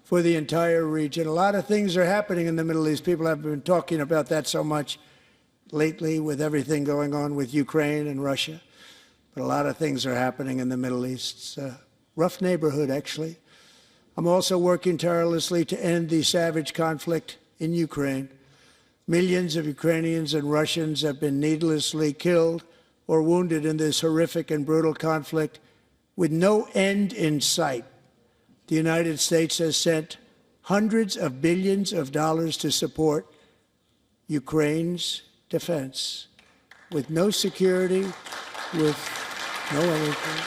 for the entire region. A lot of things are happening in the Middle East. People have been talking about that so much lately with everything going on with Ukraine and Russia. But a lot of things are happening in the Middle East. It's a rough neighborhood, actually. I'm also working tirelessly to end the savage conflict in Ukraine. Millions of Ukrainians and Russians have been needlessly killed or wounded in this horrific and brutal conflict with no end in sight. The United States has sent hundreds of billions of dollars to support Ukraine's defense, with no security, with no anything.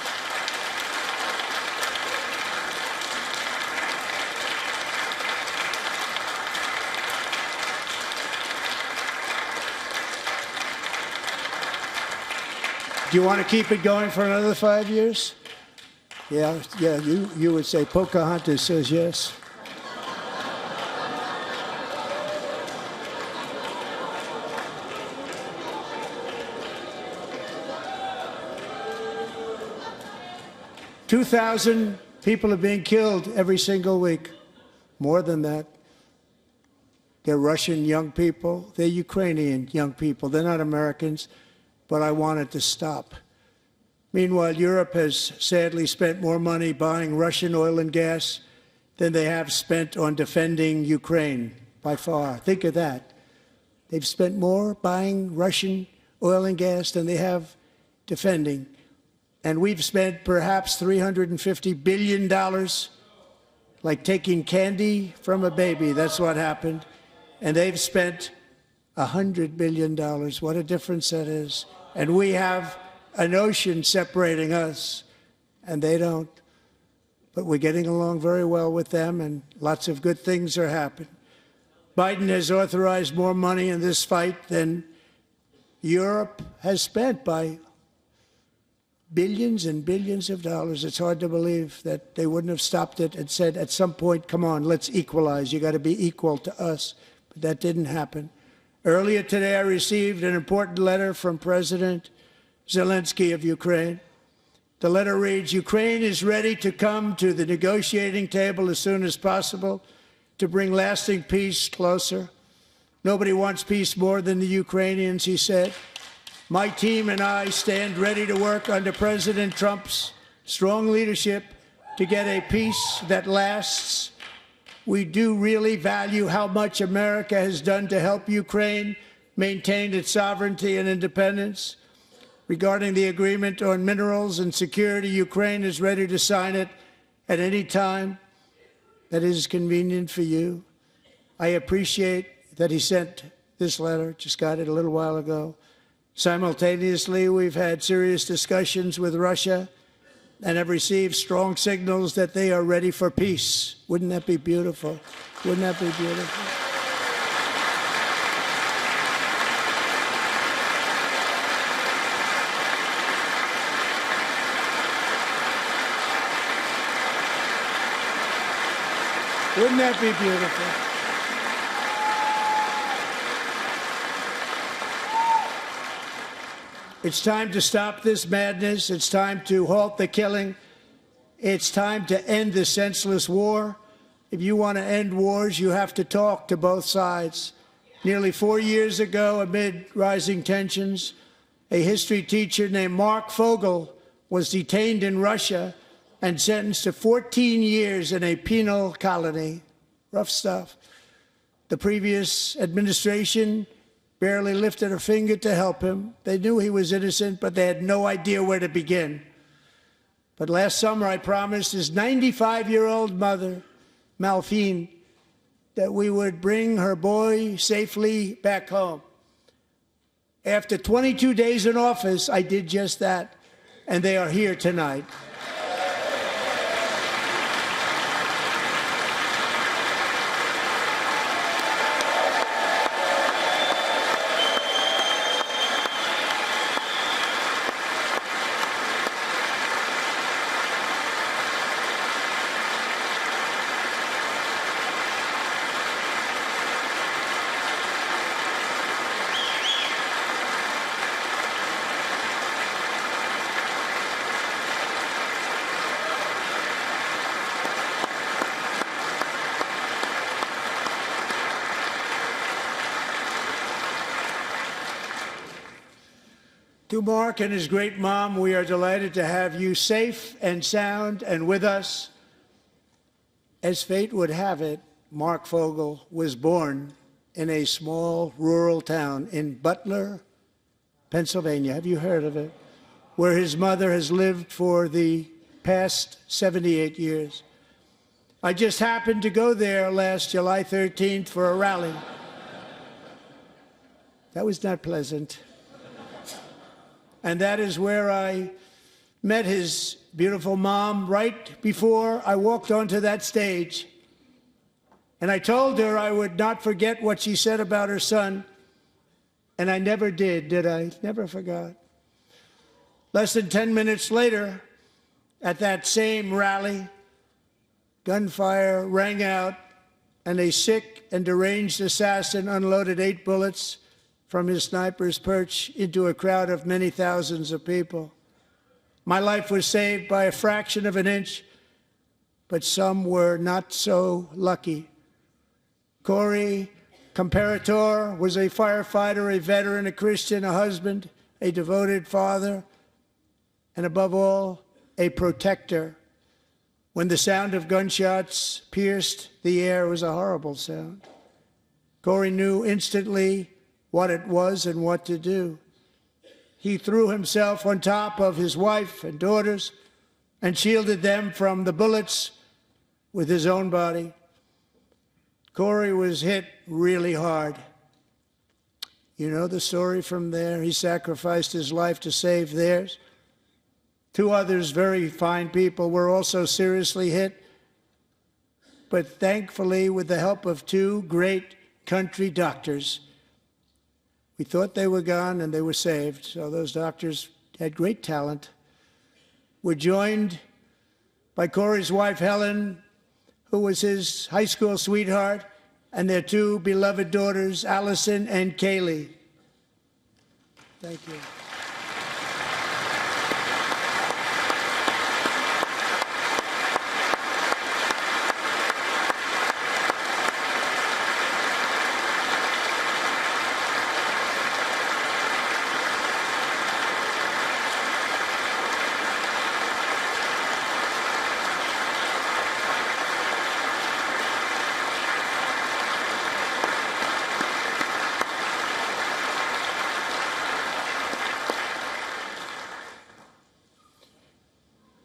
Do you want to keep it going for another 5 years? Yeah, you would say Pocahontas says yes. $2,000 people are being killed every single week. More than that. They're Russian young people. They're Ukrainian young people. They're not Americans, but I want it to stop. Meanwhile, Europe has sadly spent more money buying Russian oil and gas than they have spent on defending Ukraine, by far. Think of that. They've spent more buying Russian oil and gas than they have defending. And we've spent perhaps $350 billion, like taking candy from a baby. That's what happened. And they've spent $100 billion. What a difference that is. And we have an ocean separating us, and they don't. But we're getting along very well with them, and lots of good things are happening. Biden has authorized more money in this fight than Europe has spent, by billions and billions of dollars. It's hard to believe that they wouldn't have stopped it and said at some point, come on, let's equalize. You got to be equal to us. But that didn't happen. Earlier today, I received an important letter from President Zelensky of Ukraine. The letter reads, Ukraine is ready to come to the negotiating table as soon as possible to bring lasting peace closer. Nobody wants peace more than the Ukrainians, he said. My team and I stand ready to work under President Trump's strong leadership to get a peace that lasts. We do really value how much America has done to help Ukraine maintain its sovereignty and independence. Regarding the agreement on minerals and security, Ukraine is ready to sign it at any time that is convenient for you. I appreciate that he sent this letter, just got it a little while ago. Simultaneously, we've had serious discussions with Russia and have received strong signals that they are ready for peace. Wouldn't that be beautiful? Wouldn't that be beautiful? Wouldn't that be beautiful? It's time to stop this madness. It's time to halt the killing. It's time to end this senseless war. If you want to end wars, you have to talk to both sides. Nearly 4 years ago, amid rising tensions, a history teacher named Mark Fogel was detained in Russia and sentenced to 14 years in a penal colony. Rough stuff. The previous administration barely lifted a finger to help him. They knew he was innocent, but they had no idea where to begin. But last summer, I promised his 95-year-old mother, Malphine, that we would bring her boy safely back home. After 22 days in office, I did just that, and they are here tonight. To Mark and his great mom, we are delighted to have you safe and sound and with us. As fate would have it, Mark Fogel was born in a small rural town in Butler, Pennsylvania. Have you heard of it? Where his mother has lived for the past 78 years. I just happened to go there last July 13th for a rally. That was not pleasant. And that is where I met his beautiful mom right before I walked onto that stage. And I told her I would not forget what she said about her son. And I never did I? Never forgot. Less than 10 minutes later, at that same rally, gunfire rang out, and a sick and deranged assassin unloaded 8 bullets from his sniper's perch into a crowd of many thousands of people. My life was saved by a fraction of an inch, but some were not so lucky. Corey Comparator was a firefighter, a veteran, a Christian, a husband, a devoted father, and above all, a protector. When the sound of gunshots pierced the air, it was a horrible sound. Corey knew instantly what it was and what to do. He threw himself on top of his wife and daughters and shielded them from the bullets with his own body. Corey was hit really hard. You know the story from there. He sacrificed his life to save theirs. 2 others, very fine people, were also seriously hit. But thankfully, with the help of 2 great country doctors, we thought they were gone and they were saved. So those doctors had great talent. We're joined by Corey's wife, Helen, who was his high school sweetheart, and their 2 beloved daughters, Allison and Kaylee. Thank you.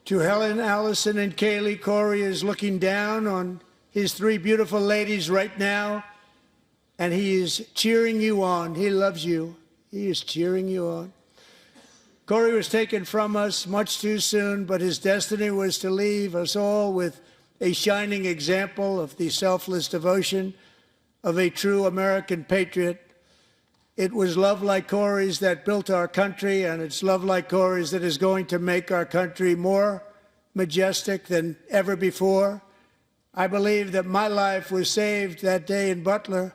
To Helen, Allison, and Kaylee, Corey is looking down on his 3 beautiful ladies right now, and he is cheering you on. He loves you. He is cheering you on. Corey was taken from us much too soon, but his destiny was to leave us all with a shining example of the selfless devotion of a true American patriot. It was love like Corey's that built our country, and it's love like Corey's that is going to make our country more majestic than ever before. I believe that my life was saved that day in Butler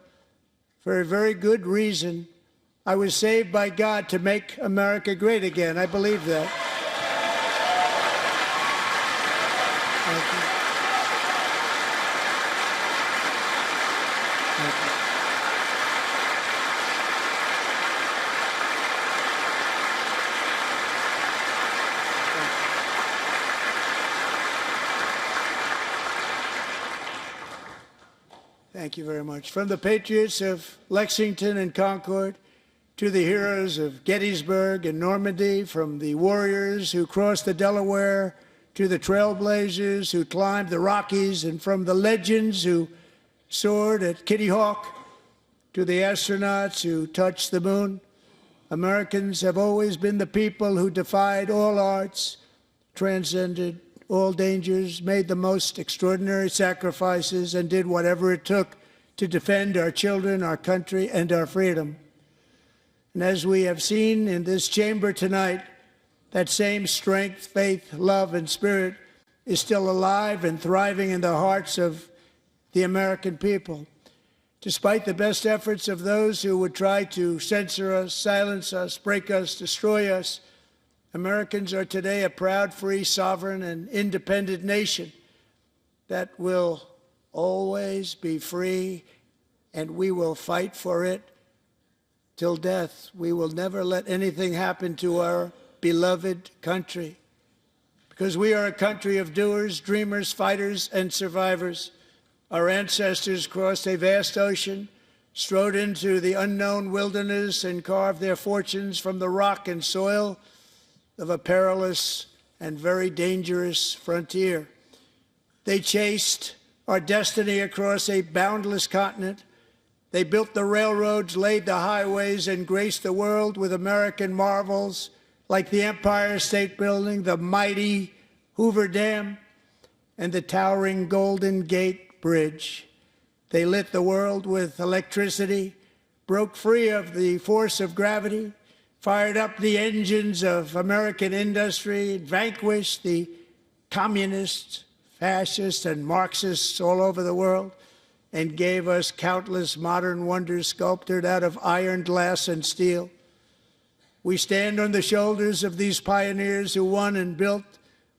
for a very good reason. I was saved by God to make America great again. I believe that. Thank you. Thank you. Thank you very much. From the patriots of Lexington and Concord to the heroes of Gettysburg and Normandy, from the warriors who crossed the Delaware to the trailblazers who climbed the Rockies, and from the legends who soared at Kitty Hawk to the astronauts who touched the moon, Americans have always been the people who defied all odds, transcended all dangers, made the most extraordinary sacrifices, and did whatever it took to defend our children, our country, and our freedom. And as we have seen in this chamber tonight, that same strength, faith, love, and spirit is still alive and thriving in the hearts of the American people. Despite the best efforts of those who would try to censor us, silence us, break us, destroy us, Americans are today a proud, free, sovereign, and independent nation that will always be free, and we will fight for it till death. We will never let anything happen to our beloved country, because we are a country of doers, dreamers, fighters, and survivors. Our ancestors crossed a vast ocean, strode into the unknown wilderness, and carved their fortunes from the rock and soil of a perilous and very dangerous frontier. They chased our destiny across a boundless continent. They built the railroads, laid the highways, and graced the world with American marvels like the Empire State Building, the mighty Hoover Dam, and the towering Golden Gate Bridge. They lit the world with electricity, broke free of the force of gravity, fired up the engines of American industry, vanquished the communists, fascists, and Marxists all over the world, and gave us countless modern wonders sculptured out of iron, glass, and steel. We stand on the shoulders of these pioneers who won and built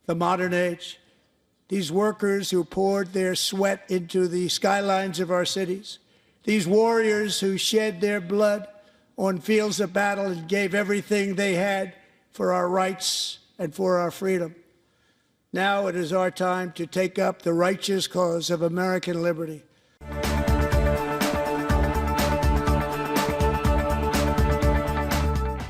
the modern age, these workers who poured their sweat into the skylines of our cities, these warriors who shed their blood on fields of battle and gave everything they had for our rights and for our freedom. Now it is our time to take up the righteous cause of American liberty.